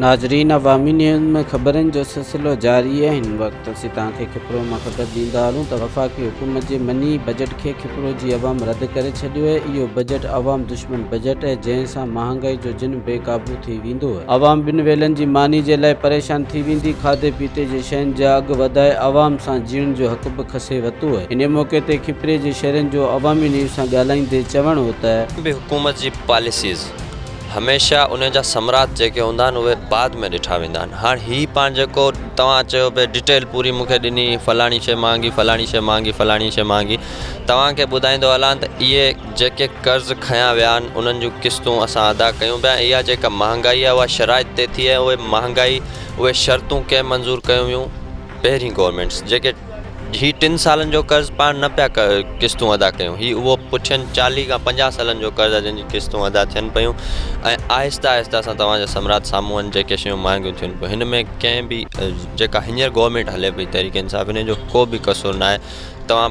नाज़रीन, अवामी न्यूज़ में ख़बरनि जो सिलसिलो जारी है। हिन वक्त असीं तव्हांखे खिपरो मां ख़बर ॾींदा हलूं त वफ़ाक़ी हुकूमत जे मनी बजट खे खिपरो जी अवाम रद्द करे छॾियो आहे। इहो बजट अवाम दुश्मन बजट आहे, जंहिं सां महांगाई जो जिन बेकाबू थी वेंदो आहे। अवाम ॿिनि वेलनि जी मानी जे लाइ परेशान थी वेंदी। खाधे पीते जे शयुनि जा अघ वधाए अवाम सां जीअण जो हक़ बि खसे वरितो आहे। इन मौक़े ते खिपरे जे शहरनि जो अवामी न्यूज़ सां ॻाल्हाईंदे चवणु हो त हुकूमत जी पॉलिसीज़ हमेशा उन जा समरात जेके हूंदा आहिनि उहे बाद में ॾिठा वेंदा आहिनि। हाणे हीअ पाण जेको तव्हां चयो भई डिटेल पूरी मूंखे ॾिनी, फलाणी शइ महांगी, फलाणी शइ महांगी, फलाणी शइ महांगी, तव्हांखे ॿुधाईंदो हलां त इहे जेके कर्ज़ खयां विया आहिनि उन्हनि जूं क़िस्तूं असां अदा कयूं पिया। इहा जेका महांगाई आहे उहा शराइत ते थी आहे। उहे महांगाई उहे शर्तूं कंहिं मंज़ूरु कयूं हुयूं पहिरीं गवर्नमेंट्स, जेके ही 3 सालनि जो कर्ज़ पाण न पिया क़िस्तूं अदा कयूं। ही उहो पुछनि 40 खां 50 सालनि जो कर्ज़ आहे जंहिंजी क़िस्तूं अदा थियनि पियूं। ऐं आहिस्ता आहिस्ता सां तव्हांजा सम्राट साम्हूं आहिनि जेके शयूं महांगियूं थियनि पियूं। हिन में कंहिं बि जेका हींअर गवर्नमेंट हले पई तरीक़े इंसाफ़, हिन जो को बि क़सूरु न आहे। तव्हां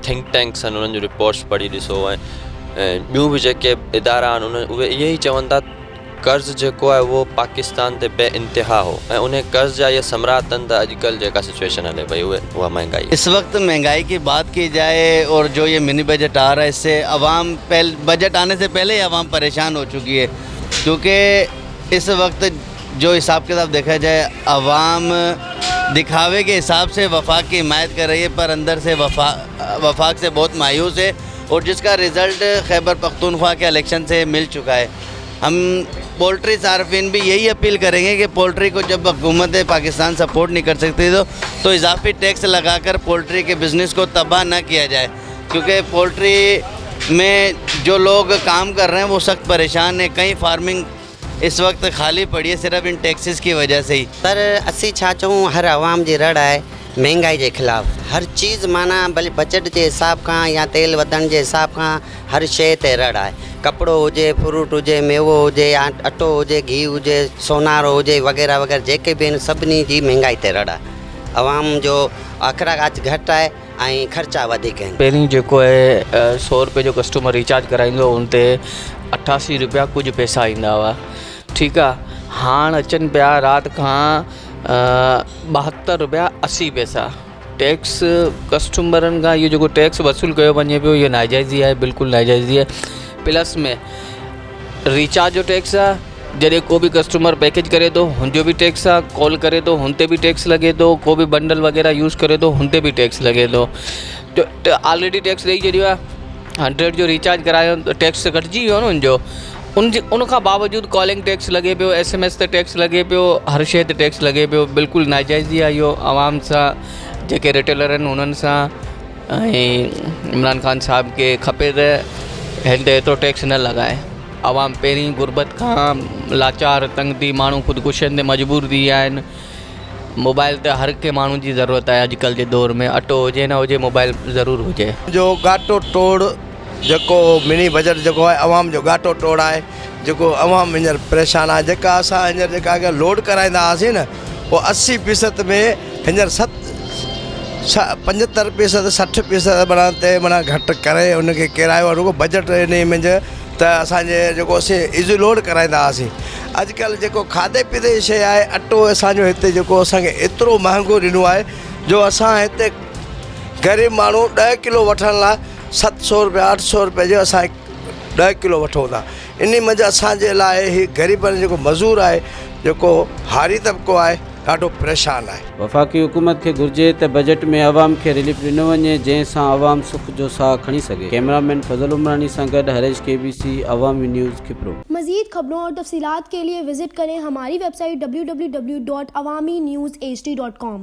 थिंक टैंक्स आहिनि उन्हनि जूं रिपोर्ट्स पढ़ी ॾिसो ऐं ॿियूं बि जेके इदारा आहिनि उहे इहे ई चवनि था कर्ज़ जेको आहे उहो पाकिस्तान ते बे इंतिहा हो ऐं उन कर्ज़ जा इहे सम्राट आहिनि त अॼुकल्ह जेका सिचुएशन हले पई उहा महंगाई। इस वक्त महंगाई की बात की जाए और जो ये मिनी बजट आ रहा है, इससे अवाम बजट आने से पहले ही अवाम परेशान हो चुकी है, क्योंकि इस वक्त जो हिसाब किताब देखा जाए अवाम दिखावे के हिसाब से वफाक की हिमायत कर रही है, पर अंदर से वफाक से बहुत मायूस है और जिसका रिज़ल्ट खैबर पख्तूनख्वा के इलेक्शन से मिल चुका है। हम पोल्ट्री सार्फिन भी यही अपील करेंगे कि पोल्ट्री को जब हुकूमत पाकिस्तान सपोर्ट नहीं कर सकती तो इजाफी टैक्स लगाकर पोल्ट्री के बिज़नेस को तबाह न किया जाए, क्योंकि पोल्ट्री में जो लोग काम कर रहे हैं वो सख्त परेशान है। कई फार्मिंग इस वक्त खाली पड़ी है सिर्फ इन टैक्सेस की वजह से ही। पर असी छा चऊं, हर आवाम जी रड़ है महंगाई के खिलाफ़। हर चीज़ माना भले बजट के हिसाब का या तेल वधण के हिसाब का हर शइ ते रड़ है। कपड़ो हुजे, फ्रूट हुजे, मेवो हुजे, या अटो हुजे, घी हुजे, सोनारो हुजे, वग़ैरह वग़ैरह जेके भी आहिनि सभिनी जी महांगाई ते रड़ आहे। आवाम जो अख़राज घटि आहे ऐं ख़र्चा वधीक आहिनि। पहिरीं जेको आहे 100 रुपए जो कस्टमर रिचार्ज कराईंदो उन ते 88 रुपया कुझु पैसा ईंदा हुआ, ठीकु आहे। हाणे अचनि पिया राति खां 72 रुपया 80 पैसा टैक्स कस्टमरनि खां। इहो जेको टैक्स वसूल कयो वञे पियो इहो नाजाइज़ी आहे, बिल्कुलु नाजाइज़ी आहे। प्लस में रिचार्ज जो टैक्स आहे, जॾहिं को बि कस्टमर पैकेज करे थो हुनजो बि टैक्स आहे, कॉल करे थो हुन ते बि टैक्स लॻे थो, को बि बंडल वग़ैरह यूज़ करे थो हुन ते बि टैक्स लॻे थो। ऑलरेडी टैक्स ॾेई छॾियो आहे। 100 जो रिचार्ज करायो त टैक्स घटिजी वियो न हुनजो। उनखां बावजूदि कॉलिंग टैक्स लॻे पियो, SMS ते टैक्स लॻे पियो, हर शइ ते टैक्स लॻे पियो। बिल्कुलु नाजाइज़ी आहे इहो आवाम सां, जेके रिटेलर आहिनि उन्हनि सां। ऐं इमरान ख़ान साहब खे खपे त हिन ते एतिरो टैक्स न लॻाए। आवाम पहिरीं गुरबत खां लाचार तंग थी, माण्हू ख़ुदकुशियुनि ते मजबूर थी विया आहिनि। मोबाइल त हर के माण्हू जी ज़रूरत आहे अॼुकल्ह जे दौर में। अटो हुजे न हुजे मोबाइल ज़रूरु हुजे। जो घाटो तोड़ जेको मिनी बजट जेको आहे अवाम जो घाटो तोड़ आहे, जेको अवाम हींअर परेशान आहे। जेका असां हींअर जेका अगरि लोड कराईंदा हुआसीं न उहो 80% में हींअर 75% 60% माना ते माना घटि करे उनखे किरायो रुगो बजट इन में त असांजे जेको असीं इज़ी लोड कराईंदा हुआसीं। अॼुकल्ह जेको खाधे पीते जी शइ आहे, अटो असांजो हिते जेको असांखे एतिरो महांगो ॾिनो आहे, जो असां हिते ग़रीब माण्हू 10 किलो वठण लाइ 700 रुपया 800 रुपए जो असां 10 किलो वठूं था। इन मंझि असांजे लाइ ही ग़रीबनि जेको मज़ूर आहे, जेको हारी तबिको आहे, ॾाढो परेशान आहे। वफ़ाक़ी हुकूमत खे घुर्जे त बजट में अवाम खे रिलीफ ॾिनो वञे, जंहिं सां अवाम सुख जो साह खणी सघे। कैमरामैन फजल उमरानी सां गॾु हरेश KBC अवामी न्यूज़ खिपरो। मज़ीद खबरों और तफसीलात के लिए विजिट करें हमारी वेबसाइट www.awamiNewsHD.com।